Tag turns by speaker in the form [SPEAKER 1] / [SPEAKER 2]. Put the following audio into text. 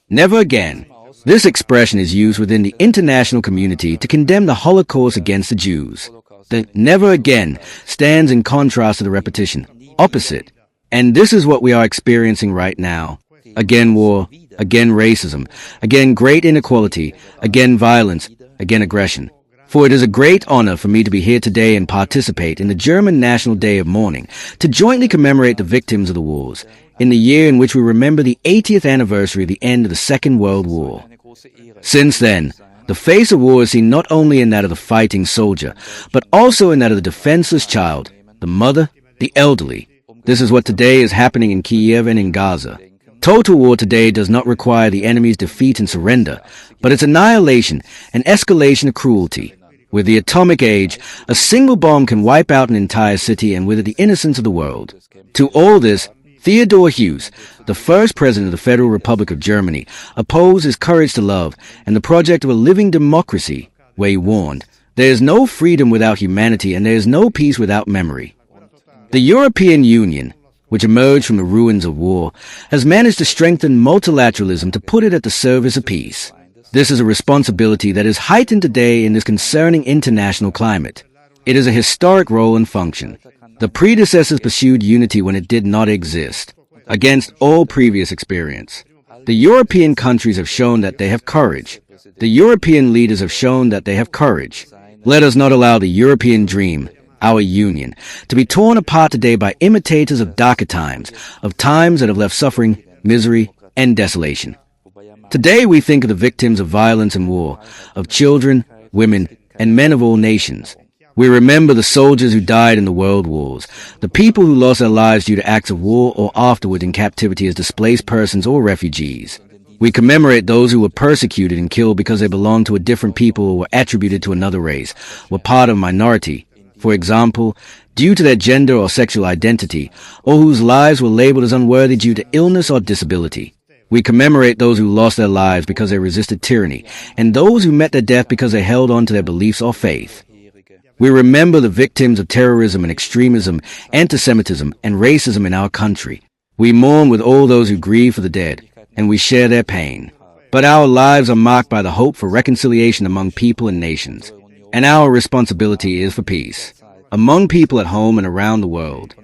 [SPEAKER 1] Never again. This expression is used within the international community to condemn the Holocaust against the Jews. The never again stands in contrast to the repetition, opposite. And this is what we are experiencing right now. Again war, again racism, again great inequality, again violence, again aggression. For it is a great honor for me to be here today and participate in the German National Day of Mourning, to jointly commemorate the victims of the wars, in the year in which we remember the 80th anniversary of the end of the Second World War. Since then, the face of war is seen not only in that of the fighting soldier, but also in that of the defenseless child, the mother, the elderly. This is what today is happening in Kyiv and in Gaza. Total war today does not require the enemy's defeat and surrender, but its annihilation and escalation of cruelty. With the atomic age, a single bomb can wipe out an entire city and with it the innocence of the world. To all this, Theodor Heuss, the first president of the Federal Republic of Germany, opposed his Courage to Love and the project of a living democracy, where he warned, "There is no freedom without humanity and there is no peace without memory." The European Union, which emerged from the ruins of war, has managed to strengthen multilateralism to put it at the service of peace. This is a responsibility that is heightened today in this concerning international climate. It is a historic role and function. The predecessors pursued unity when it did not exist, against all previous experience. The European countries have shown that they have courage. The European leaders have shown that they have courage. Let us not allow the European dream, our union, to be torn apart today by imitators of darker times, of times that have left suffering, misery, and desolation. Today we think of the victims of violence and war, of children, women, and men of all nations. We remember the soldiers who died in the world wars, the people who lost their lives due to acts of war or afterward in captivity as displaced persons or refugees. We commemorate those who were persecuted and killed because they belonged to a different people or were attributed to another race, were part of a minority, for example, due to their gender or sexual identity, or whose lives were labeled as unworthy due to illness or disability. We commemorate those who lost their lives because they resisted tyranny, and those who met their death because they held on to their beliefs or faith. We remember the victims of terrorism and extremism, antisemitism, and racism in our country. We mourn with all those who grieve for the dead, and we share their pain. But our lives are marked by the hope for reconciliation among people and nations. And our responsibility is for peace, among people at home and around the world.